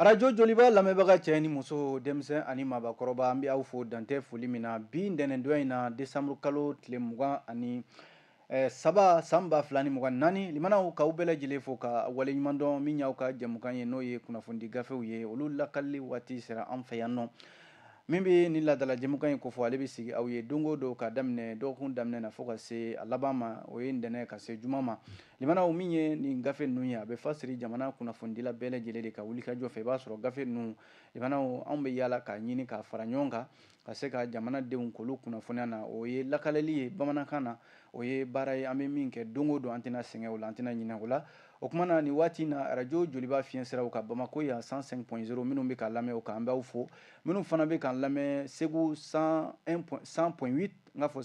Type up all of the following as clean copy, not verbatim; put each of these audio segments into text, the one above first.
Radio Joliba lamɛnbaga cɛ ni muso denmisɛn ani maabakɔrɔba an bɛ aw fo dantɛ foli min na bi ntɛnɛndonya in na décembre kalo tile 23 san 2024 limanaw k'aw bɛɛ lajɛlen fo ka waleɲuman dɔn min y'aw ka jɛmukan ye n'o ye kunnafoni gafew ye olu lakalili waati sera an fɛ yan nɔ min bɛ ni laadala jɛmukan in kofɔ ale bɛ sigi aw ye don o don ka daminɛ dɔgɔkun daminɛ na fo ka se a laban ma o ye ntɛnɛn ka se juma ma limanaw min ye nin gafe ninnu ye a bɛ fasiri jamana kunnafonidila bɛɛ lajɛlen de ka wulikajɔ fɛ i b'a sɔrɔ gafe ninnu limanaw anw bɛ yaala k'a ɲini k'a fara ɲɔgɔn kan ka se ka jamanadenw k'olu kunnafoniya na o ye lakaleli ye bamanankan na o ye baara ye an bɛ min kɛ don o don an tɛna sɛgɛn o la an tɛna ɲinɛ o la o kumana nin waati in na arajo Joliba fiɲɛ siraw ka Bamako yan 105.0 minnu bɛ k'a lamɛn o kan an b'aw fo minnu fana bɛ k'an lamɛn Segu 100.8 n k'a fɔ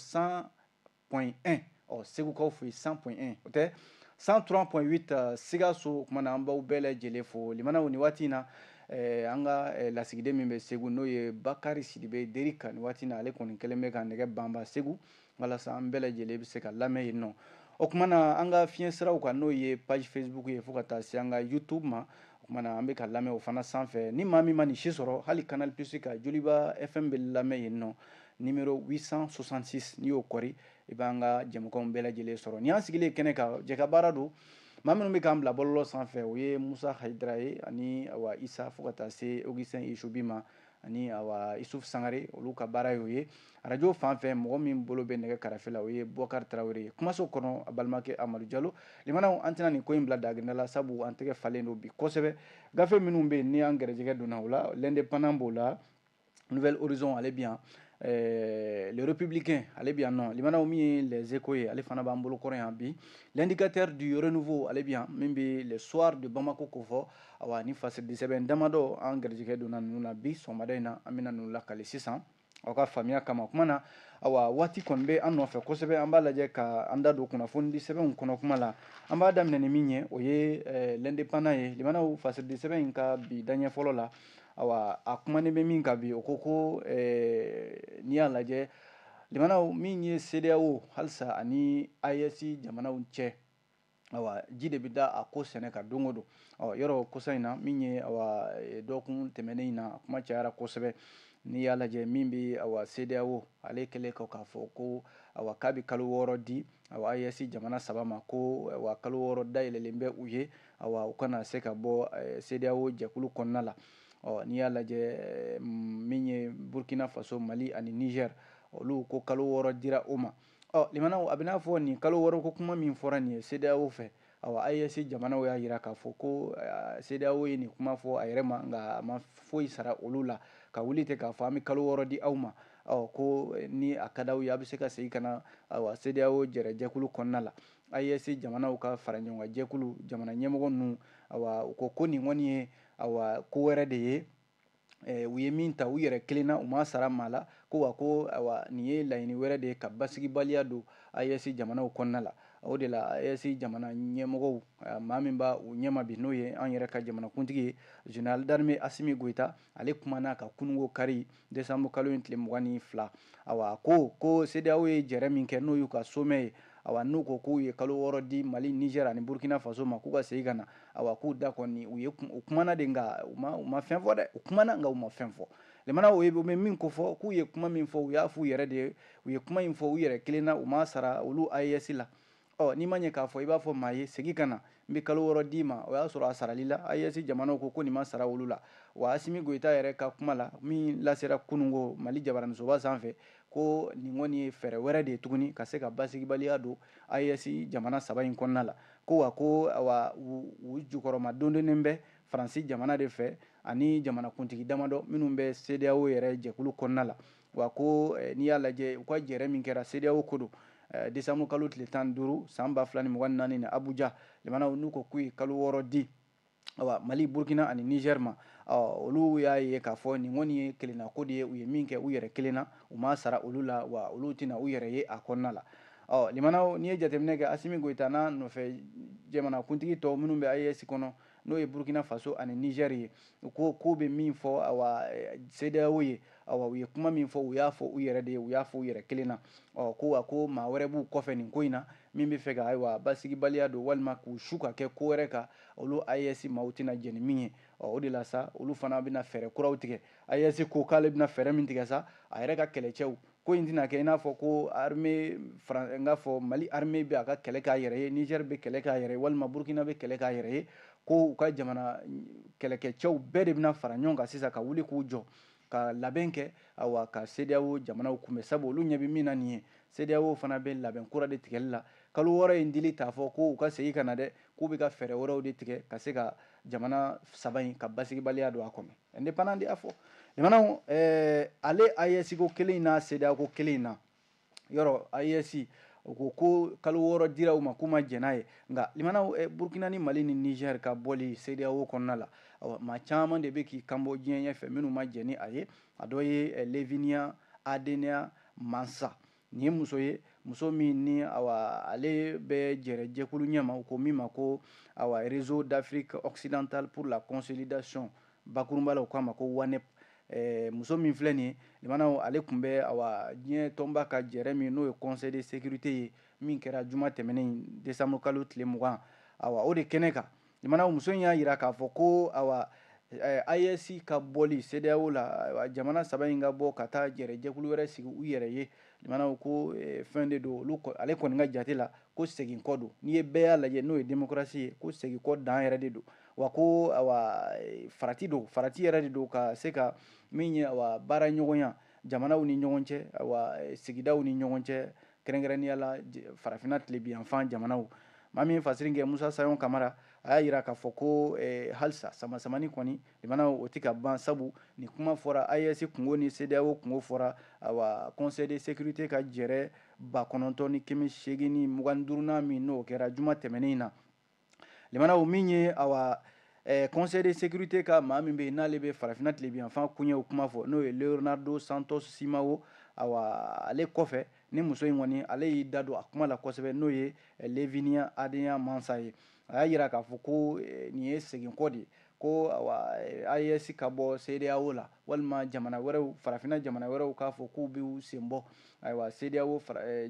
100.1 segukaw fo yen 100.1 o tɛ 103.8 Sikaso o kumana an b'aw bɛɛ lajɛlen fo limanaw nin waati in na an ka lasigiden min bɛ Segu n'o ye Bakari Sidibe Derika nin waati in na ale kɔni kɛlen bɛ ka nɛgɛ banba Segu walasa an bɛɛ lajɛlen bɛ se ka lamɛn yen nɔ o kumana an ka fiɲɛ siraw kan n'o ye page Facebook ye fo ka taa se an ka YouTube ma o kumana an bɛ ka lamɛn o fana sanfɛ ni maa min ma nin si sɔrɔ hali Canal Plus ka Joliba FM bɛ lamɛn yen nɔ numéro 866 n'i y'o kɔri i b'an ka jɛmukanw bɛɛ lajɛlen sɔrɔ ni an sigilen kɛnɛ kan jɛka baara don maa minnu bɛ k'an bila bɔlɔlɔ sanfɛ o ye Musa Hayidara ye ani Isa fo ka taa se Augustin Isubi ma ani Isuf Sangare olu ka baara y'o ye arajo fan fɛ mɔgɔ min bolo bɛ nɛgɛ karafe la o ye Bukari Tarawele ye kumaso kɔnɔ a balimakɛ Amadu Jalo limanaw an tɛna nin ko in bila daginda la sabu an tɛgɛ falen don bi kosɛbɛ gafe minnu bɛ yen ni an gɛrɛjɛgɛ donna o la l'indépendant b'o la Nouvel Horizon ale bɛ yan le républicain ale bɛ yan nɔ limanaw min ye les échos ye ale fana b'an bolo kɔrɔ yan bi l'indicateur du renouveau ale bɛ yan min bɛ les soirs de Bamako ko fɔ awa ni fasidi sɛbɛn damadɔ an gɛrɛjɛgɛ donna ninnu na bi sɔgɔmada in na an bɛna ninnu lakale sisan aw ka faamuya kama o kuma na awa waati kɔni bɛ an nɔfɛ kosɛbɛ an b'a lajɛ ka an da don kunnafonidi sɛbɛnw kɔnɔ kuma la an b'a daminɛ ni min ye o ye l'indépendant ye limanaw fasidi sɛbɛn in ka bi daɲɛ fɔlɔ la awa a kumanen bɛ min kan bi o ko n'i y'a lajɛ limanaw min ye CEDEAO halisa ani AES jamanaw cɛ awa ji de bɛ da a ko sɛnɛ kan don o don yɔrɔ kosa in na min ye dɔgɔkun tɛmɛnen in na a kuma cayara kosɛbɛ n'i y'a lajɛ min bɛ CEDEAO ale kɛlen k'a fɔ ko k'a bɛ kalo 6 di AES jamana 3 ma ko kalo 6 dayɛlɛlen bɛ u ye u kana se ka bɔ CEDEAO jɛkulu kɔnɔna la n'i y'a lajɛ min ye Burkina Faso Mali ani Niger olu ko kalo 6 dira o ma limanaw a bɛ n'a fɔ nin kalo 6 ko kuma min fɔra nin ye CEDEAO fɛ AES jamanaw y'a jira k'a fɔ ko CEDEAO ye nin kuma fɔ a yɛrɛ ma nka a ma foyi sara olu la ka wuli ten k'a fɔ an bɛ kalo 6 di aw ma ko ni a ka d'aw ye a bɛ se ka segin ka na CEDEAO jɛkulu kɔnɔna la AES jamanaw ka fara ɲɔgɔn kan jɛkulu jamana ɲɛmɔgɔ ninnu u ko nin kɔni ye ko wɛrɛ de ye u ye min ta u yɛrɛ kelenna u ma sara maa la ko nin ye laɲini wɛrɛ de ye ka basigibaliya don AES jamanaw kɔnɔna la o de la AES jamana ɲɛmɔgɔw maa min b'a u ɲɛma bi n'o ye an yɛrɛ ka jamanakuntigi ye général d'armée Asimi Goïta ale kumana ka kununko kari décembre kalo in tile 22 ko CEDEAO ye jɛrɛ min kɛ n'o y'u ka sommet ye n'u ko k'u ye kalo 6 di Mali Niger ani Burkina Faso ma k'u ka segin ka na k'u da kɔni u kumana de nka u ma fɛn fɔ dɛ u kumana nka u ma fɛn fɔ limanaw u bɛ min ko fɔ k'u ye kuma min fɔ u y'a f'u yɛrɛ de ye u ye kuma in fɔ u yɛrɛ kelenna u ma sara olu AES la n'i ma ɲɛ k'a fɔ i b'a fɔ maa ye segin ka na n bɛ kalo 6 d'i ma o y'a sɔrɔ a sarali la AES jamanaw ko nin ma sara olu la wa Asimi Goïta yɛrɛ ka kuma la min lasera kununko Mali jabaraninsoba sanfɛ ko nin kɔni ye fɛɛrɛ wɛrɛ de ye tuguni ka se ka basigibaliya don AES jamana 3 in kɔnɔna la ko u jukɔrɔma dondonnen bɛ Faransi jamana de fɛ ani jamanakuntigi damadɔ minnu bɛ CEDEAO yɛrɛ jɛkulu kɔnɔna la wa ko n'i y'a lajɛ u ka jɛrɛ min kɛra CEDEAO ko don décembre kalo tile 15 san 2024 ni Abuja limanaw n'u ko k'u ye kalo 6 di Mali Burkina ani Niger ma olu y'a ye k'a fɔ nin kɔni ye kelenna ko de ye u ye min kɛ u yɛrɛ kelenna u ma sara olu la wa olu tɛna u yɛrɛ ye a kɔnɔna la limanaw n'i ye jateminɛ kɛ Asimi Goïta n'a nɔfɛ jamanakuntigi tɔw minnu bɛ AES kɔnɔ n'o ye Burkina Faso ani Niger ye ko bɛ min fɔ CEDEAO ye u ye kuma min fɔ u y'a fɔ u yɛrɛ de ye u y'a fɔ u yɛrɛ kelen na ko maa wɛrɛ b'u kɔfɛ nin ko in na min bɛ fɛ ka basigibaliya don walima k'u su ka kɛ ko wɛrɛ kan olu AES maaw tɛna jɛn ni min ye o de la sa olu fana bɛna fɛɛrɛ kuraw tigɛ AES ko k'ale bɛna fɛɛrɛ min tigɛ sa a yɛrɛ ka kɛlɛcɛw ko in tɛna kɛ i n'a fɔ ko Mali armée bɛ a ka kɛlɛ k'a yɛrɛ ye Niger bɛ kɛlɛ k'a yɛrɛ ye walima Burkina bɛ kɛlɛ k'a yɛrɛ ye ko u ka jamana kɛlɛkɛcɛw bɛɛ de bɛna fara ɲɔgɔn kan sisan ka wuli k'u jɔ ka labɛn kɛ ka CEDEAO jamanaw kunbɛn sabu olu ɲɛ bɛ min na nin ye CEDEAO fana bɛ labɛn kura de tigɛli la kalo wɔɔrɔ in dili t'a fɔ ko u ka segin ka na dɛ k'u bɛ ka fɛɛrɛ wɛrɛw de tigɛ ka se ka jamana saba in ka basigibaliya don a kɔnɔ indépendant de y'a fɔ limanaw ale AES ko kelen in na CEDEAO ko kelen in na yɔrɔ AES u ko kalo wɔɔrɔ dira u ma k'u ma jɛn n'a ye nka limanaw Burkina ni Mali ni Niger ka bɔli CEDEAO kɔnɔna la maa caman de bɛ k'i kanbɔ diɲɛ ɲɛfɛ minnu ma jɛn ni a ye a dɔ ye Levinia Adenea Mansa nin ye muso ye muso min ni ale bɛ gɛrɛ jɛkulu ɲɛma u ko min ma ko Réseau d'Afrique occidentale pour la consolidation bakurunba la u k'a ma ko WANEP muso min filɛ nin ye limanaw ale tun bɛ diɲɛ tɔnba ka jɛrɛ min n'o ye Conseil de sécurité ye min kɛra juma tɛmɛnen décembre kalo tile 20 o de kɛnɛ kan limanaw muso in y'a jira k'a fɔ ko AES ka bɔli CEDEAO la jamana saba in ka bɔ ka taa gɛrɛ jɛkulu wɛrɛ sigi u yɛrɛ ye limanaw ko fɛn de don ale kɔni ka jate la ko segin kɔ don n'i ye bɛɛ y'a lajɛ n'o ye démocratie ye ko segin kɔ dan yɛrɛ de don wa ko farati yɛrɛ de don ka se ka min ye baara ɲɔgɔnya jamanaw ni ɲɔgɔn cɛ sigidaw ni ɲɔgɔn cɛ kɛrɛnkɛrɛnnenya la farafinna tilebiyanfan jamanaw maa min fasiri kɛ Musa Sayon Kamara a y'a jira k'a fɔ ko halisa sama-samani kɔni limanaw o tɛ ka ban sabu ni kuma fɔra AES kungo ni CEDEAO kungo fɔra Conseil de sécurité ka jɛrɛ 9,825 min n'o kɛra juma tɛmɛnen in na limanaw min ye Conseil de sécurité ka maa min bɛ yen n'ale bɛ farafinna tilebiyanfan kuɲɛw kuma fɔ n'o ye Leonardo Santos Simao ale kɔfɛ ni muso in kɔni ale y'i da don a kuma la kosɛbɛ n'o ye Levinia Adenea Mansa ye a y'a jira k'a fɔ ko nin ye segin kɔ de ye ko AES ka bɔ CEDEAO la walima jamana wɛrɛw farafinna jamana wɛrɛw k'a fɔ k'u b'u sen bɔ CEDEAO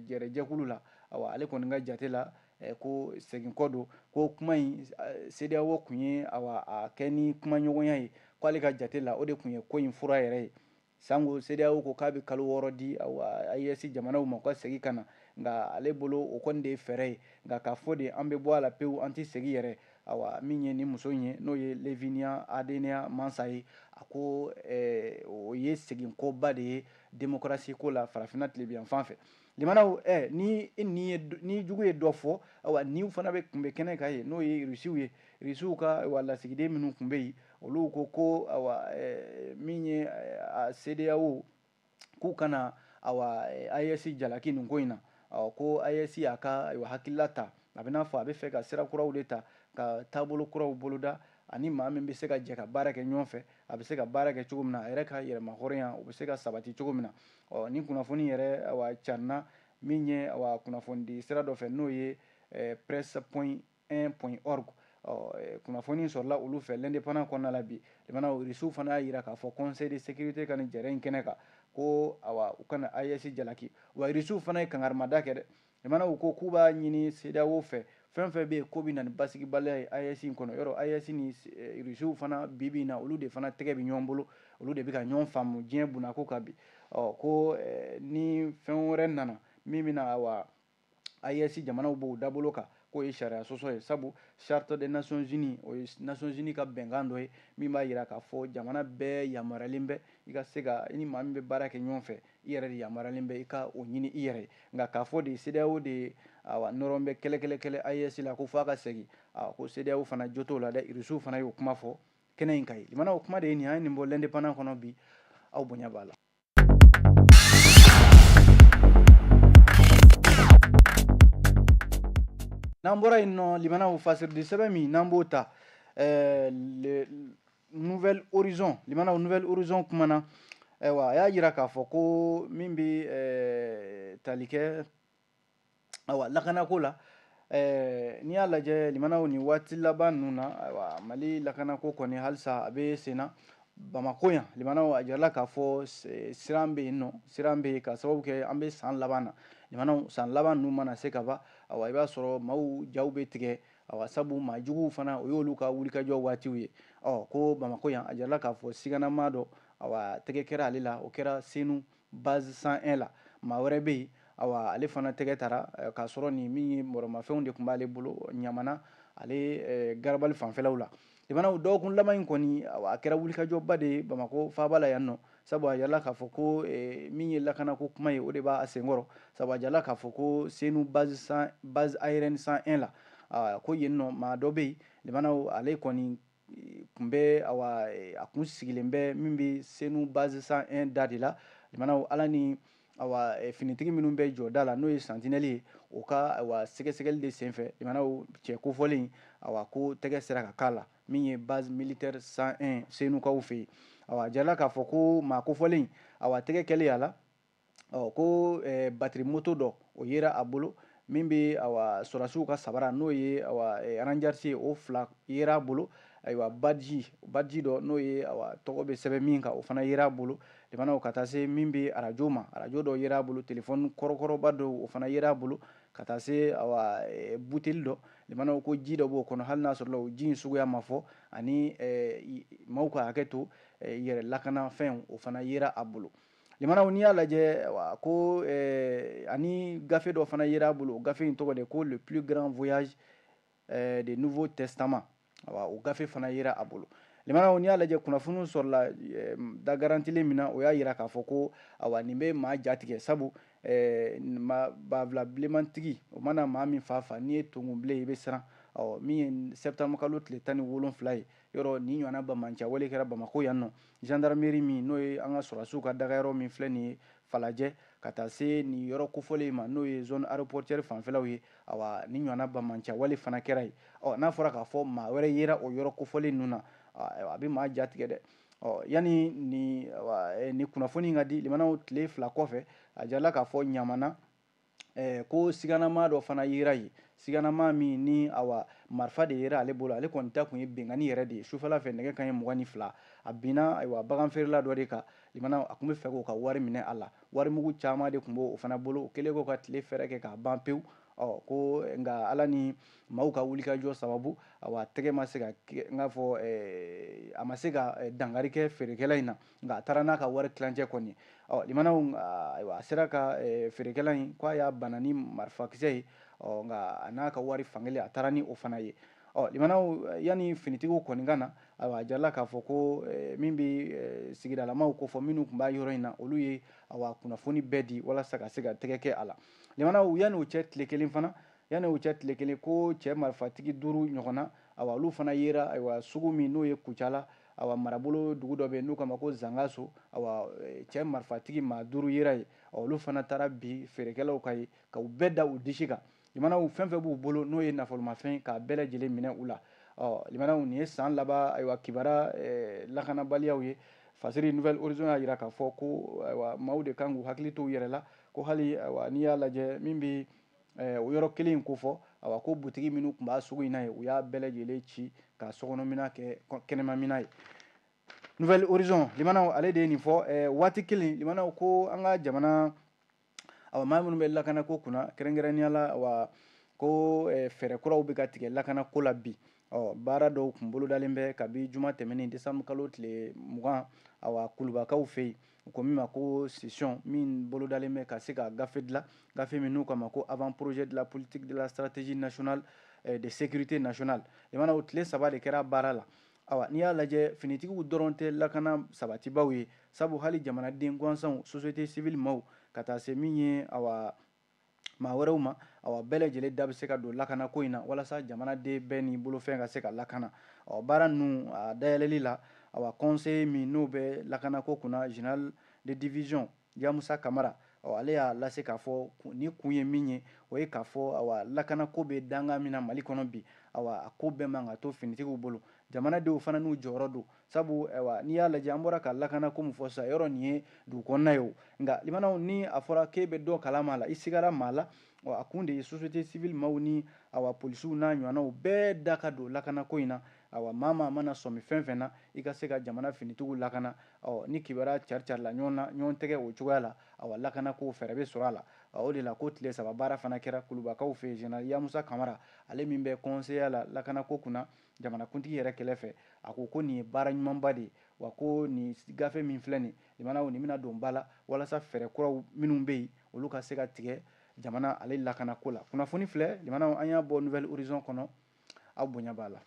gɛrɛjɛkulu la ale kɔni ka jate la ko segin kɔ don ko kuma in CEDEAO kun ye a kɛ ni kuma ɲɔgɔnya ye k'ale ka jate la o de kun ye ko in fura yɛrɛ ye sango CEDEAO ko k'a bɛ kalo 6 di AES jamanaw ma u ka segin ka na nka ale bolo o kɔni de ye fɛɛrɛ ye nka k'a fɔ de an bɛ bɔ a la pewu an tɛ segin yɛrɛ min ye nin muso in ye n'o ye Levinia Adenea Mansa ye a ko o ye segin kɔba de ye démocratie ko la farafinna tilebiyanfan fɛ limanaw ni jugu ye dɔ fɔ niw fana kun bɛ kɛnɛ kan yen n'o ye Rusiw ka lasigiden minnu kun bɛ yen olu ko min ye CEDEAO k'u kana AES jalaki nin ko in na ko AES y'a ka hakilila ta a bɛ n'a fɔ a bɛ fɛ ka sira kuraw de ta ka taabolo kuraw boloda ani maa min bɛ se ka jɛ ka baara kɛ ɲɔgɔn fɛ a bɛ se ka baara kɛ cogo min na a yɛrɛ ka yɛrɛma hɔrɔnya o bɛ se ka sabati cogo min na ni kunnafoni yɛrɛ carinna min ye kunnafoni di sira dɔ fɛ n'o ye presse.1.org kunnafoni sɔrɔla olu fɛ l'indépendant kɔnɔna la bi limanaw Rusiw fana y'a jira k'a fɔ Conseil de sécurité ka nin jɛrɛ in kɛnɛ kan ko u kana AES jalaki wa Rusiw fana ye kangarimada kɛ dɛ limanaw ko k'u b'a ɲini CEDEAO fɛ fɛn fɛn bɛ yen ko bɛ na ni basigibaliya ye AES in kɔnɔ yɔrɔ AES ni Rusiw fana bi na olu de fana tɛgɛ bɛ ɲɔgɔn bolo olu de bɛ ka ɲɔgɔn faamu diɲɛ bunako kan bi ko ni fɛn wɛrɛ nana min bɛna AES jamanaw b'o dabolo kan k'o ye sariya sɔsɔ ye sabu charte des nations unies o ye nations unies ka bɛnkan dɔ ye min b'a jira k'a fɔ jamana bɛɛ yamaruyalen bɛ i ka se ka i ni maa min bɛ baara kɛ ɲɔgɔn fɛ i yɛrɛ de yamaruyalen bɛ i ka o ɲini i yɛrɛ ye nka k'a fɔ de CEDEAO de nɔrɔ bɛ kɛlɛ AES la ko f'a ka segin ko CEDEAO fana jo t'o la dɛ Rusiw fana y'o kuma fɔ kɛnɛ in kan ye limanaw kuma de ye nin an ye nin bɔ l'indépendant kɔnɔ bi aw bonya b'a la. n'an bɔra yen nɔ limanaw fasiridi sɛbɛn min n'an b'o ta Nouvelle Horizon limanaw Nouvelle Horizon kumana a y'a jira k'a fɔ ko min bɛ tali kɛ lakanako la n'i y'a lajɛ limanaw ni waati laban ninnu na ayiwa mali lakanako kɔni halisa a bɛ sen na bamako yan limanaw a jirala k'a fɔ siran bɛ yen nɔ siran bɛ yen ka sababu kɛ an bɛ san laban na limanaw san laban ninnu mana se ka ban ayiwa i b'a sɔrɔ maaw jaw bɛ tigɛ ayiwa sabu maajuguw fana o y'olu ka wulikajɔ waatiw ye ko bamako yan a jirala k'a fɔ siganama dɔ ayiwa tɛgɛ kɛra ale la o kɛra senu base 101 la maa wɛrɛ bɛ yen ayiwa ale fana tɛgɛ tara k'a sɔrɔ nin min ye mɔrɔmafɛnw de tun b'ale bolo ɲamana ale garabali fanfɛlaw la limanaw dɔgɔkun laban in kɔni a kɛra wulikajɔba de ye bamako faaba la yan nɔ sabu a yala k'a fɔ ko min ye lakanako kuma ye o de b'a senkɔrɔ sabu a yala k'a fɔ ko senu base aérienne 101 la ko yen nɔ maa dɔ bɛ yen limanaw ale kɔni kun bɛ a kun sigilen bɛ min bɛ senu base 101 da de la limanaw ala ni finitigi minnu bɛ jɔda la n'o ye santinɛli ye o ka sɛgɛsɛgɛli de senfɛ limanaw cɛ kofɔlen ko tɛgɛ sera ka k'a la min ye base militaire 101 senukaw fɛ yen a jirala k'a fɔ ko maa kofɔlen tɛgɛ kɛlen a la ko batiri moto dɔ o yera a bolo min bɛ sɔrɔdasiw ka sabara n'o ye ranjarisi ye o 2 yera a bolo ayiwa badji dɔ n'o ye tɔgɔ bɛ sɛbɛn min kan o fana yera a bolo limanaw ka taa se min bɛ arajo ma arajo dɔ yera a bolo telefɔni kɔrɔkɔrɔba dɔ o fana yera a bolo ka taa se buteli dɔ limanaw ko ji dɔ b'o kɔnɔ hali n'a sɔrɔla o ji in suguya ma fɔ ani maaw ka hakɛ to yɛrɛ lakanafɛnw o fana yera a bolo limanaw n'i y'a lajɛ ko ani gafe dɔ fana yera a bolo o gafe in tɔgɔ de ko le plus grand voyage de nouveau testament o gafe fana yera a bolo limanaw n'i y'a lajɛ kunnafoniw sɔrɔla da garantilen min na o y'a yira k'a fɔ ko nin bɛ maa jatigɛ sabu banfula bilemantigi o mana maa min fa n'i ye tongun bilen i bɛ siran min ye septembre kalo tile 17 ye yɔrɔ nin ɲɔgɔnna bamanciya wale kɛra bamako yan nɔ gendarmerie min n'o ye an ka sɔrɔdasiw ka dagayɔrɔ min filɛ nin ye falajɛ ka taa se nin yɔrɔ kofɔlen ma n'o ye zone aéroportuaire fanfɛlaw ye nin ɲɔgɔnna bamanciya wale fana kɛra yen n'a fɔra k'a fɔ maa wɛrɛ yera o yɔrɔ kofɔlen ninnu na a bɛ maa jatigɛ dɛ yanni nin kunnafoni in ka di limanaw tile 2 kɔfɛ a jirala k'a fɔ ɲamana ko siganama dɔ fana yera yen siganama min ni marifa de yera ale bolo ale kɔni ta kun ye bengani yɛrɛ de ye sufɛla fɛ nɛgɛ kanɲɛ 22 a binna bagan feerela dɔ de kan limanaw a kun bɛ fɛ k'o ka wari minɛ a la warimugu caman de tun b'o fana bolo o kɛlen ko ka tile fɛrɛ kɛ k'a ban pewu ko nka ala ni maaw ka wulikajɔ sababu tɛgɛ ma se ka n'a fɔ a ma se ka dankari kɛ feerekɛla in na nka a taara n'a ka wari tilancɛ kɔni limanaw a sera ka feerekɛla in ko a y'a bana ni marifakisɛ ye nka a n'a ka wari fankelen a taara ni o fana ye limanaw yanni finitigiw kɔni ka na a jirala k'a fɔ ko min bɛ sigidalamaw ko fɔ minnu tun b'a yɔrɔ in na olu ye kunnafoni bɛɛ di walasa ka se ka tɛgɛ kɛ a la limanaw yanni o cɛ tile kelen fana yanni o cɛ tile kelen ko cɛ marifatigi 5 ɲɔgɔnna olu fana yera sugu min n'o ye kucala marabolo dugu dɔ bɛ yen n'u k'a ma ko zangaso cɛ marifatigi maa 5 yera yen olu fana taara bi feerekɛlaw ka ye ka u bɛɛ da u disi kan limanaw fɛn fɛn b'u bolo n'o ye nafolomafɛn k'a bɛɛ lajɛlen minɛ u la limanaw nin ye san laban kibara lakanabaliyaw ye fasiri nouvelle horizon y'a jira k'a fɔ ko maaw de kan k'u hakili to u yɛrɛ la ko hali n'i y'a lajɛ min bɛ o yɔrɔ kelen in ko fɔ ko butigi minnu tun b'a sugu in na ye u y'a bɛɛ lajɛlen ci ka sokɔnɔmina kɛ kɛnɛmamina ye nouvelle horizon limanaw ale de ye nin fɔ waati kelen limanaw ko an ka jamana maa minnu bɛ lakanako kunna kɛrɛnkɛrɛnnenya la ko fɛɛrɛ kuraw bɛ ka tigɛ lakanako la bi baara dɔw kun bolodalen bɛ kabi juma tɛmɛnen décembre kalo tile 20 kulubakaw fɛ yen u ko min ma ko session min bolodalen bɛ ka se ka gafe dilan gafe min n'u k'a ma ko avant projet de la politique de la stratégie nationale de sécurité nationale limanaw tile 3 de kɛra baara la n'i y'a lajɛ finitigiw dɔrɔn tɛ lakana sabatibaw ye sabu hali jamanaden gansanw société civile maaw ka taa se min ye maa wɛrɛw ma bɛɛ lajɛlen da bɛ se ka don lakanako in na walasa jamanaden bɛɛ n'i bolofɛn ka se ka lakana baara ninnu dayɛlɛli la conseiller min n'o bɛ lakanako kunna général de division Yamusa Kamara ale y'a lase k'a fɔ ni kun ye min ye o ye k'a fɔ lakanako bɛ danga min na Mali kɔnɔ bi a ko bɛɛ man ka to finitigiw bolo jamanadenw fana n'u jɔyɔrɔ don sabu n'i y'a lajɛ an bɔra ka lakanako min fɔ sisan yɔrɔ nin ye dugu kɔnɔna ye o nka limanaw ni a fɔra k'e bɛ dɔ kalama la i sigara maa la a kun de ye société civile maaw ni awa polisiw n'a ɲɔgɔnnaw bɛɛ da ka don lakana ko in na awa maa mana sɔmi fɛn fɛn na i ka se ka jamana finitigiw lakana ni kibaruya cari-carila ɲɔgɔn na ɲɔgɔn tɛgɛ o cogoya la awa lakana ko fɛɛrɛ bɛ sɔrɔ a la o de la ko tile 3 baara fana kɛra kulubakaw fɛ yen Général Yamusa Kamara ale min bɛ conseiller la lakana ko kunna jamanakuntigi yɛrɛ kɛrɛfɛ a ko nin ye baara ɲumanba de ye wa ko nin gafe min filɛ nin limanaw nin bɛna don ba la walasa fɛɛrɛ kuraw minnu bɛ yen olu ka se ka tigɛ jamana ale lakana ko la kunnafoni filɛ limanaw an y'a bɔ Nouvelle Horizon kɔnɔ aw bonya b'a la.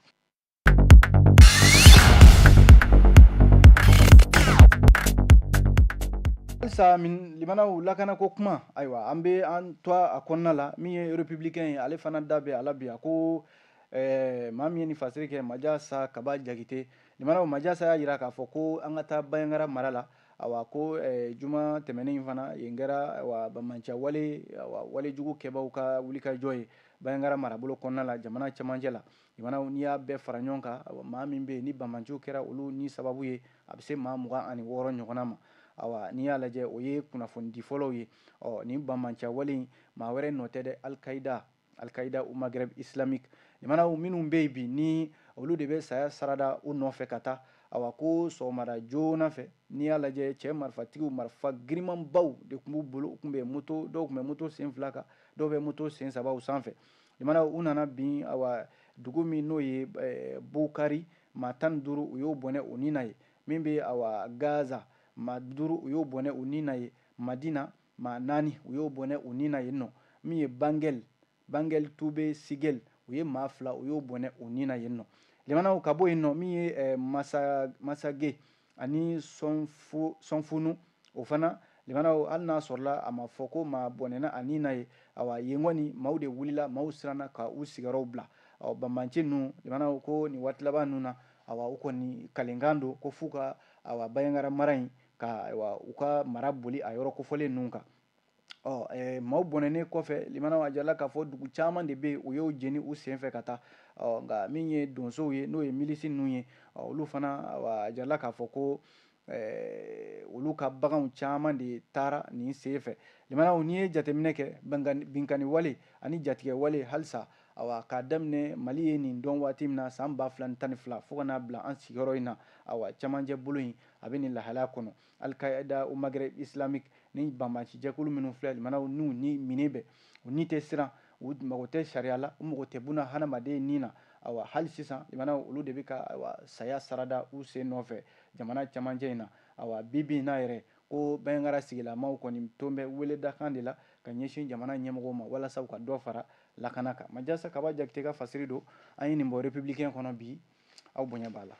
Halisa limanaw lakana ko kuma ayiwa an bɛ an to a kɔnɔna la min ye républicain ye ale fana da bɛ a la bi a ko maa min ye nin fasiri kɛ Majasa Kaba Jakite limanaw Majasa y'a jira k'a fɔ ko an ka taa Bayangara mara la awa ko juma tɛmɛnen fana yen kɛra bamanciya wale jugu kɛbaaw ka wulikajɔ ye Bayangara marabolo kɔnɔna la jamana cɛmancɛ la limanaw n'i y'a bɛɛ fara ɲɔgɔn kan maa min bɛ yen ni bamanciw kɛra olu ni sababu ye a bɛ se maa 26 ɲɔgɔnna ma awa n'i y'a lajɛ o ye kunnafoni di fɔlɔw ye nin bamanciya wale in maa wɛrɛ nɔ tɛ dɛ Al-Qaida ou Maghreb islamique limanaw minnu bɛ yen bi ni olu de bɛ saya sarada u nɔfɛ ka taa awa ko sɔgɔmada joona fɛ n'i y'a lajɛ cɛ marifatigiw marifa girimanbaw de tun b'u bolo u tun bɛ moto dɔw tun bɛ moto sen 2 kan dɔw bɛ moto sen 3 sanfɛ limanaw u nana bin awa dugu min n'o ye Bukari maa 15 u y'o bɔnɛ u ni na ye min bɛ awa Gaza maa 5 u y'o bɔnɛ u ni na ye Madina maa 4 u y'o bɔnɛ u ni na yen nɔ min ye Bangel Tube Sigel u ye maa 2 u y'o bɔnɛ u ni na yen nɔ limanaw ka bɔ yen nɔ min ye Masage ani Sɔnfunu o fana limanaw hali n'a sɔrɔla a ma fɔ ko maa bɔnɛna a ni na ye awa yen kɔni maaw de wulila maaw siranna ka u sigiyɔrɔw bila bamanci ninnu limanaw ko nin waati laban ninnu na awa u kɔni kalenkan don ko f'u ka awa Bayangara mara in ka u ka mara boli a yɔrɔ kofɔlen ninnu kan maaw bɔnɛnen kɔfɛ limanaw a jirala k'a fɔ dugu caman de bɛ yen u y'o jeni u senfɛ ka taa nka min ye donsow ye n'o ye milisi ninnu ye olu fana a jirala k'a fɔ ko olu ka baganw caman de taara nin sen fɛ limanaw n'i ye jateminɛ kɛ binkani wale ani jatigɛ wale halisa awa k'a daminɛ Mali ye nin dɔn waati min na san 2012 fo ka n'a bila an sigiyɔrɔ in na awa cɛmancɛ bolo in a bɛ nin lahalaya kɔnɔ Al-Qaida ou Maghreb islamique ni banbanci jɛkulu minnu filɛ limanaw n'u ni minen bɛ u ni tɛ siran u mago tɛ sariya la u mago tɛ buna hadamaden ni na awa hali sisan limanaw olu de bɛ ka saya sarada u sen nɔfɛ jamana cɛmancɛ in na awa bi in na yɛrɛ ko Bayangara sigilamaw kɔni to bɛ weledakan de la ka ɲɛsin jamana ɲɛmɔgɔw ma walasa u ka dɔ fara lakana kan Majasa Kaba Jakite ka fasiri don an ye nin bɔ républicain kɔnɔ bi aw bonya b'a la.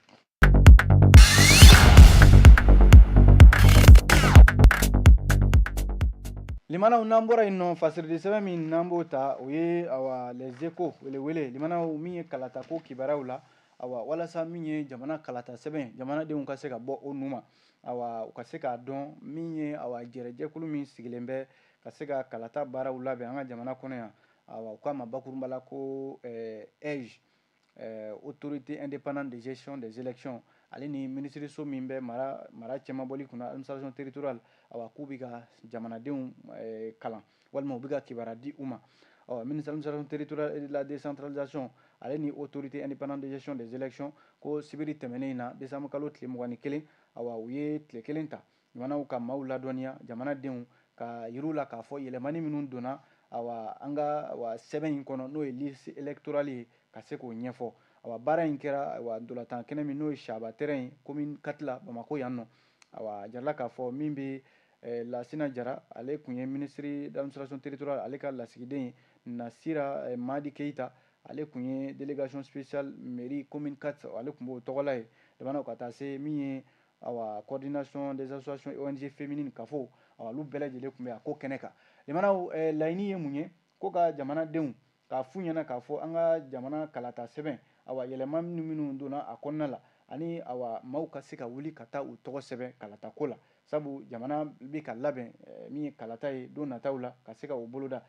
limanaw n'an bɔra yen nɔ fasiridi sɛbɛn min n'an b'o ta o ye awa les échos welewele limanaw min ye kalata ko kibaruyaw la awa walasa min ye jamana kalata sɛbɛn jamanadenw ka se ka bɔ o nu ma awa u ka se k'a dɔn min ye awa jɛrɛjɛkulu min sigilen bɛ ka se ka kalata baaraw labɛn an ka jamana kɔnɔ yan awa u k'a ma bakurunba la ko EGE autorité indépendante de gestion des élections ale ni minisiriso min bɛ mara cɛmabɔli kunna administration territoriale awa k'u bɛ ka jamanadenw kalan walima u bɛ ka kibaruya di u ma ministre administration territoriale et de la décentralisation ale ni autorité indépendante de gestion des élections ko sibiri tɛmɛnen in na décembre kalo tile 21 awa u ye tile 1 ta jamanaw ka maaw ladɔnniya jamanadenw ka yir'u la k'a fɔ yɛlɛmani minnu donna awa an ka sɛbɛn in kɔnɔ n'o ye liste électorale ye ka se k'o ɲɛfɔ awa baara in kɛra awa ndolantan kɛnɛ min n'o ye Saba terrain ye commune 4 la Bamako yan nɔ awa a jarala k'a fɔ min bɛ Lasina Jara ale tun ye ministre d'administration territoriale ale ka lasigiden ye Nasira Madi Keita ale tun ye délégation spéciale mairie commune 4 ale tun b'o tɔgɔla ye jamana ka taa se min ye awa coordination des associations ONG féminines kafo awa olu bɛɛ lajɛlen tun bɛ a ko kɛnɛ kan limanaw laɲini ye mun ye ko ka jamanadenw k'a f'u ɲɛna k'a fɔ an ka jamana kalata sɛbɛn awa yɛlɛma minnu donna a kɔnɔna la ani awa maaw ka se ka wuli ka taa u tɔgɔ sɛbɛn kalata ko la sabu jamana bɛ ka labɛn min ye kalata ye don nataw la ka se ka o boloda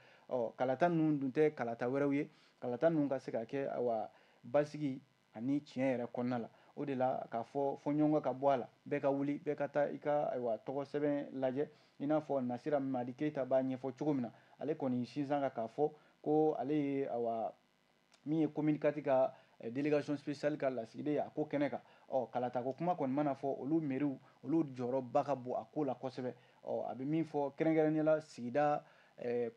kalata ninnu dun tɛ kalata wɛrɛw ye kalata ninnu ka se ka kɛ awa basigi ani tiɲɛ yɛrɛ kɔnɔna la o de la k'a fɔ ɲɔgɔn ka bɔ a la bɛɛ ka wuli bɛɛ ka taa i ka tɔgɔ sɛbɛn lajɛ i n'a fɔ Nasira Madi Keita b'a ɲɛfɔ cogo min na ale kɔni sinsan kan k'a fɔ ko ale ye awa min ye communicati ka délégation spéciale ka lasigiden ye a ko kɛnɛ kan kalata ko kuma kɔni mana fɔ olu mairies olu jɔyɔrɔba ka bon a ko la kosɛbɛ a bɛ min fɔ kɛrɛnkɛrɛnnenya sigida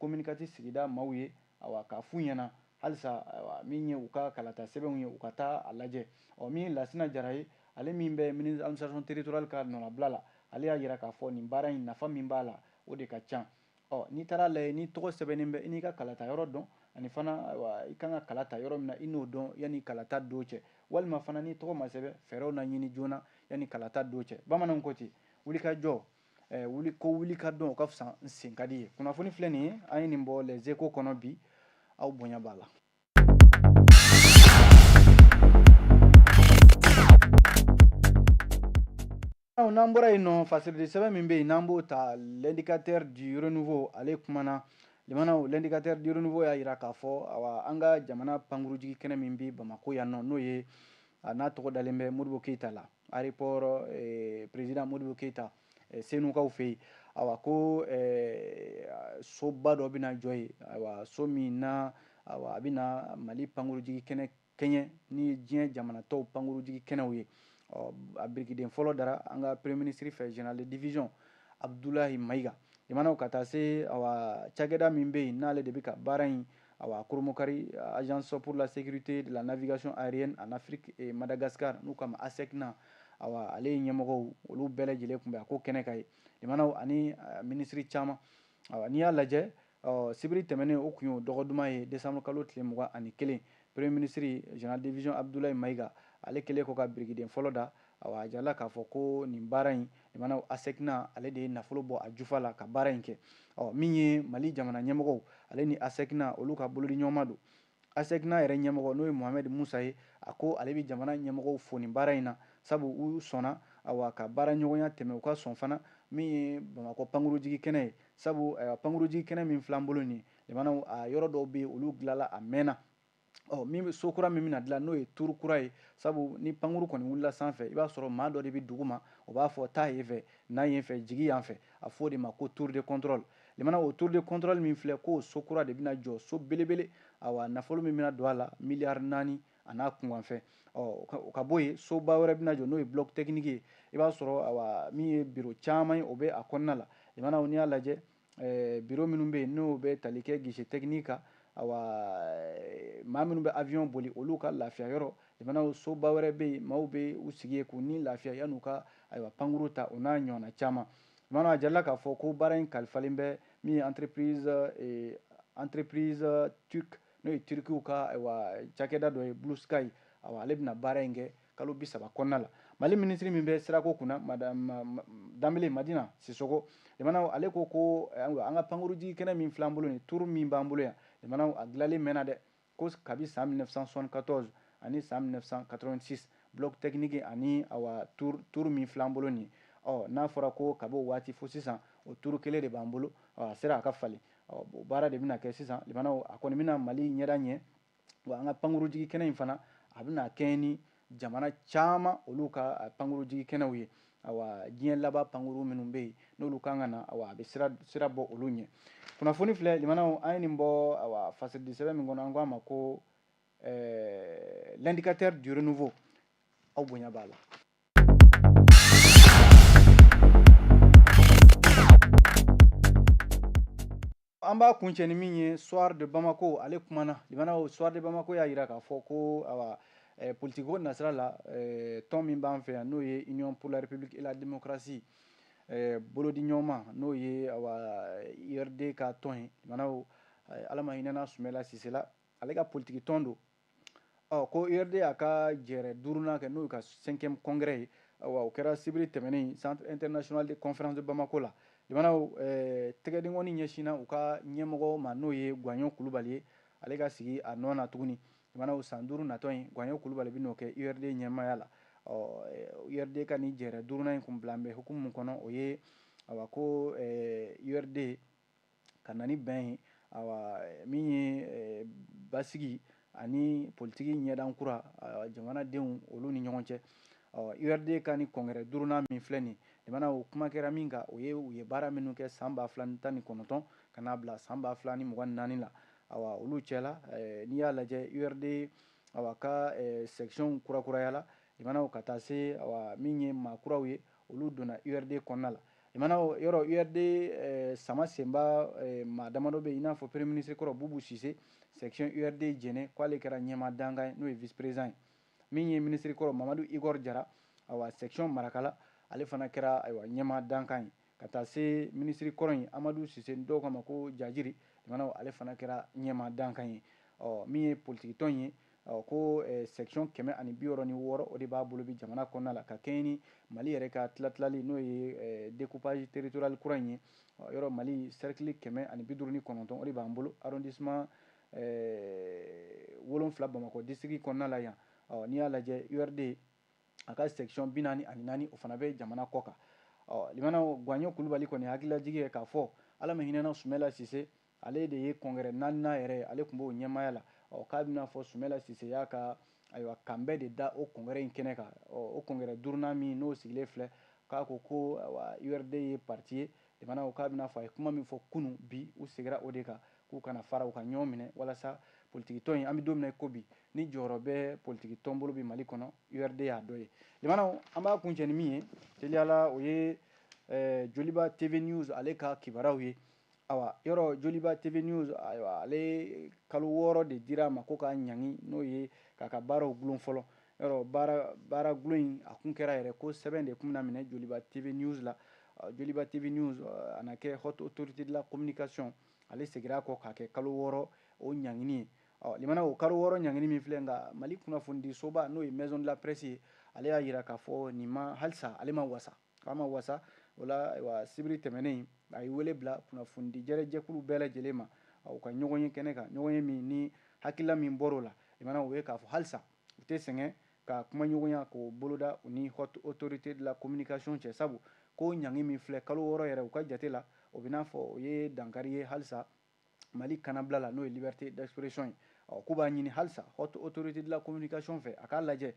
communicati sigida maaw ye k'a f'u ɲɛna halisa min ye u ka kalata sɛbɛnw ye u ka taa a lajɛ min Lasina Jara ye ale min bɛ ministre administration territoriale ka nɔnabila la ale y'a yira k'a fɔ nin baara in nafa min b'a la o de ka ca n'i taara lajɛ ni tɔgɔ sɛbɛnnen bɛ i n'i ka kalata yɔrɔ dɔn ani fana i kan ka kala ta yɔrɔ min na i n'o dɔn yanni kalata don cɛ walima fana ni tɔgɔ ma sɛbɛn fɛɛrɛw na ɲini joona yanni kalata don cɛ bamananw ko ten wulikajɔ wuli ka dɔn o ka fisa n sen ka di ye kunnafoni filɛ nin ye an ye nin bɔ les échos kɔnɔ bi aw bonya b'a la. n'an bɔra yen nɔ fasiridi sɛbɛn min bɛ yen n'an b'o ta l'indicateur du renouveau ale kumana limanaw l'indicateur du renouveau y'a yira k'a fɔ an ka jamana pankurujigi kɛnɛ min bɛ Bamako yan nɔ n'o ye n'a tɔgɔ dalen bɛ Modibo Keyita la aéroport président Modibo Keyita Senukaw fɛ yen ko soba dɔ bɛna jɔ yen so min na a bɛna Mali pankurujigi kɛnɛ kɛɲɛ ni diɲɛ jamana tɔw pankurujigi kɛnɛw ye a birikiden fɔlɔ dara an ka premier ministre fɛ général de division Abdulahi Mayiga limanaw ka taa se cakɛda min bɛ yen n'ale de bɛ ka baara in koromokari agence pour la sécurité de la navigation aérienne en Afrique et Madagascar n'u k'a ma ASECNA ale ye ɲɛmɔgɔw olu bɛɛ lajɛlen tun bɛ a ko kɛnɛ kan ye limanaw ani ministre caman n'i y'a lajɛ sibiri tɛmɛnen o tun y'o dɔgɔ duman ye décembre kalo tile 21 premier ministre général de division Abdulahi Mayiga ale kɛlen ko ka birikiden fɔlɔ da a jirala k'a fɔ ko nin baara in limanaw ASECNA ale de ye nafolo bɔ a jufa la ka baara in kɛ min ye Mali jamana ɲɛmɔgɔw ale ni ASECNA olu ka bolodi ɲɔgɔnma don ASECNA yɛrɛ ɲɛmɔgɔ n'o ye Mohamed Musa ye a ko ale bɛ jamana ɲɛmɔgɔw fo nin baara in na sabu u sɔnna ka baara ɲɔgɔnya tɛmɛ u ka sɔn fana min ye Bamakɔ pankurujigi kɛnɛ ye sabu pankurujigi kɛnɛ min filɛ an bolo nin limanaw yɔrɔ dɔw bɛ yen olu dilanla a mɛnna min bɛ so kura min bɛna dilan n'o ye turu kura ye sabu ni pankuru kɔni wulila sanfɛ i b'a sɔrɔ maa dɔ de bɛ duguma o b'a fɔ taa yen fɛ n'a yen fɛ jigi yan fɛ a fɔ o de ma ko tour de contrôle limanaw o tour de contrôle min filɛ k'o so kura de bɛna jɔ so belebele nafolo min bɛna don a la miliyari 4 a n'a kunkanfɛ o ka bɔ yen soba wɛrɛ bɛna jɔ n'o ye bloc technique ye i b'a sɔrɔ min ye bureau caman ye o bɛ a kɔnɔna la limanaw n'i y'a lajɛ bureau minnu bɛ yen n'o bɛ tali kɛ guichet technique kan maa minnu bɛ avion boli olu ka lafiya yɔrɔ limanaw soba wɛrɛ bɛ yen maaw bɛ u sigi yen k'u ni lafiya yan'u ka pankuru ta o n'a ɲɔgɔnna caman limanaw a jirala k'a fɔ ko baara in kalifalen bɛ min ye entreprise turque n'o ye turkiw ka cakɛda dɔ ye Blue Sky ale bɛna baara in kɛ kalo 30 kɔnɔna la Mali ministre min bɛ sirako kunna Danbele Madina Sisoko limanaw ale ko an ka pankurujigi kɛnɛ min filɛ an bolo nin tour min b'an bolo yan limanaw a dilanlen mɛnna dɛ ko kabi san 1974 ani san 1986 bloc technique ani tour min filɛ an bolo nin n'a fɔra ko kabi o waati fo sisan o tour kelen de b'an bolo a sera a ka falen o baara de bɛna kɛ sisan limanaw a kɔni bɛna Mali ɲɛda ɲɛ wa an ka pankurujigi kɛnɛ in fana a bɛna kɛ ni jamana caman olu ka pankurujigi kɛnɛw ye diɲɛ laban pankuru minnu bɛ yen n'olu kan ka na a bɛ sira bɔ olu ɲɛ kunnafoni filɛ limanaw an ye nin bɔ fasiridi sɛbɛn min kɔnɔ an k'a ma ko l'indicateur du renouveau aw bonya b'a la. an b'a kuncɛ ni min ye soir de Bamako ale kumana limanaw soir de Bamako y'a yira k'a fɔ ko politique ko nasira la tɔn min b'an fɛ yan n'o ye Union pour la République et la démocratie bolodi ɲɔgɔnma n'o ye URD ka tɔn ye limanaw ala ma hinɛ Sumɛla Sise la ale ka politique tɔn don ko URD a ka jɛrɛ 5nan kɛ n'o ye ka 5e congrès ye o kɛra sibiri tɛmɛnen centre international de conférence de Bamako la limanaw tɛgɛdenkɔni ɲɛsinna u ka ɲɛmɔgɔ ma n'o ye Gwanyo Kulubali ye ale ka sigi a nɔ na tuguni limanaw san 5 natɔ in Gwanyo Kulubali bɛ n'o kɛ URD ɲɛmaya la URD ka ni jɛrɛ 5nan in kun bila bɛ hukumu min kɔnɔ o ye ko URD ka na ni bɛn ye min ye basigi ani politiki ɲɛdan kura jamanadenw olu ni ɲɔgɔn cɛ URD ka ni congrès 5nan min filɛ nin limanaw kuma kɛra min kan u ye baara minnu kɛ san 2019 ka n'a bila san 2024 la awa olu cɛla n'i y'a lajɛ URD awa ka section kurakurayala limanaw ka taa se awa min ye maakuraw ye olu donna URD kɔnɔna la limanaw yɔrɔ URD sama senba maa damadɔ bɛ i n'a fɔ premier ministre kɔrɔ Bubu Sise section URD jɛnɛ k'ale kɛra ɲɛmaa dankan ye n'o ye vice président ye min ye ministre kɔrɔ Mamadu Igor Jara awa section marakala ale fana kɛra ayiwa ɲɛmaa dankan ye ka taa se ministre kɔrɔ in Amadu Sise dɔw k'a ma ko Jajiri limanaw ale fana kɛra ɲɛmaa dankan ye min ye politique tɔn ye ko section 166 o de b'a bolo bi jamana kɔnɔna la ka kɛɲɛ ni Mali yɛrɛ ka tilatilali n'o ye découpage territorial kura in ye yɔrɔ Mali cercle 159 o de b'an bolo arrondissement 7 Bamakɔ district kɔnɔna la yan n'i y'a lajɛ URD a ka section 44 o fana bɛ jamana kɔ kan limanaw Gwaɲɔ Kulubali kɔni hakililajigi ye k'a fɔ ala ma hinɛna Sumɛla Sise ale de ye congrès 4nan yɛrɛ ale tun b'o ɲɛmaaya la k'a bɛna fɔ Sumɛla Sise y'a ka ayiwa kanbɛ de da o congrès in kɛnɛ kan o congrès 5nan min n'o sigilen filɛ k'a ko URD ye parti ye limanaw k'a bɛna fɔ a ye kuma min fɔ kunun bi u segira o de kan k'u kana fara u ka ɲɔgɔn minɛ walasa politique tɔn in an bɛ don min na i ko bi ni jɔyɔrɔ bɛ politique tɔn bolo bi Mali kɔnɔ URD y'a dɔ ye limanaw an b'a kuncɛ ni min ye teliyala o ye Joliba TV News ale ka kibaruyaw ye awa yɔrɔ Joliba TV News ayiwa ale kalo 6 de dira a ma ko ka ɲangi n'o ye k'a ka baaraw gulon fɔlɔ yɔrɔ baara gulon in a kun kɛra yɛrɛ ko sɛbɛn de kun bɛna minɛ Joliba TV News la Joliba TV News a na kɛ haute autorité de la communication ale segira kɔ k'a kɛ kalo 6 o ɲangini ye limanaw kalo 6 ɲangini min filɛ nka Mali kunnafoni soba n'o ye maison de la presse ye ale y'a yira k'a fɔ nin ma halisa ale ma wasa k'a ma wasa o la ayiwa sibiri tɛmɛnen a ye wele bila kunnafoni jɛkulu bɛɛ lajɛlen ma u ka ɲɔgɔn ye kɛnɛ kan ɲɔgɔn ye min ni hakilila min bɔr'o la limanaw o ye k'a fɔ halisa u tɛ sɛgɛn ka kuma ɲɔgɔnya k'o boloda u ni haute autorité de la communication cɛ sabu ko ɲangi min filɛ kalo 6 yɛrɛ u ka jate la o bɛ n'a fɔ o ye dankari ye halisa Mali kanabila la n'o ye liberté d'expression ye k'u b'a ɲini halisa haute autorité de la communication fɛ a k'a lajɛ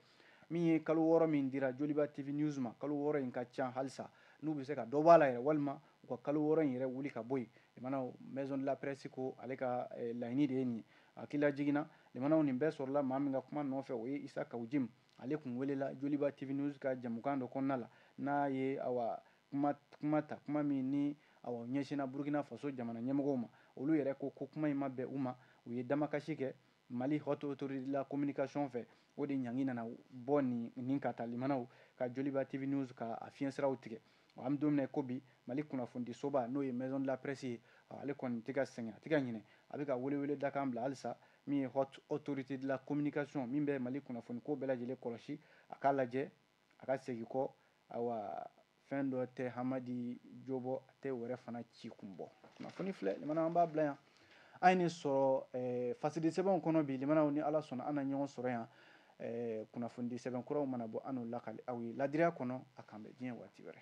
min ye kalo 6 min dira Joliba TV News ma kalo 6 in ka ca halisa n'u bɛ se ka dɔ bɔ a la yɛrɛ walima u ka kalo 6 in yɛrɛ wuli ka bɔ yen limanaw maison de la presse ko ale ka laɲini de ye nin ye hakilila jiginna limanaw nin bɛɛ sɔrɔla maa min ka kuma nɔfɛ o ye Isa Kawujim ale kun welela Joliba TV News ka jamukan dɔ kɔnɔna la n'a ye awa kuma min ni awa ɲɛsinna Burkina Faso jamana ɲɛmɔgɔw ma olu yɛrɛ ko kuma in ma bɛn u ma u ye damakasi kɛ Mali haute autorité de la communication fɛ o de ɲangi nana bɔ nin ka taa limanaw ka Joliba TV News ka a fiɲɛ siraw tigɛ an bɛ don min na i ko bi Mali kunnafoni soba n'o ye maison de la presse ye ale kɔni tɛ ka sɛgɛn a tɛ ka ɲinɛ a bɛ ka welewele dakan bila halisa min ye haute autorité de la communication min bɛ Mali kunnafoni ko bɛɛ lajɛlen kɔlɔsi a k'a lajɛ a ka segin kɔ awa fɛn dɔ tɛ Hamadi Jobo a tɛ wɛrɛ fana ci kun bɔ kunnafoni filɛ limanaw an b'a bila yan an ye nin sɔrɔ fasidi sɛbɛnw kɔnɔ bi limanaw ni ala sɔnna an na ɲɔgɔn sɔrɔ yan kunnafoni sɛbɛn kuraw mana bɔ an n'u lakali aw ye ladiriya kɔnɔ a kan bɛ diɲɛ waati wɛrɛ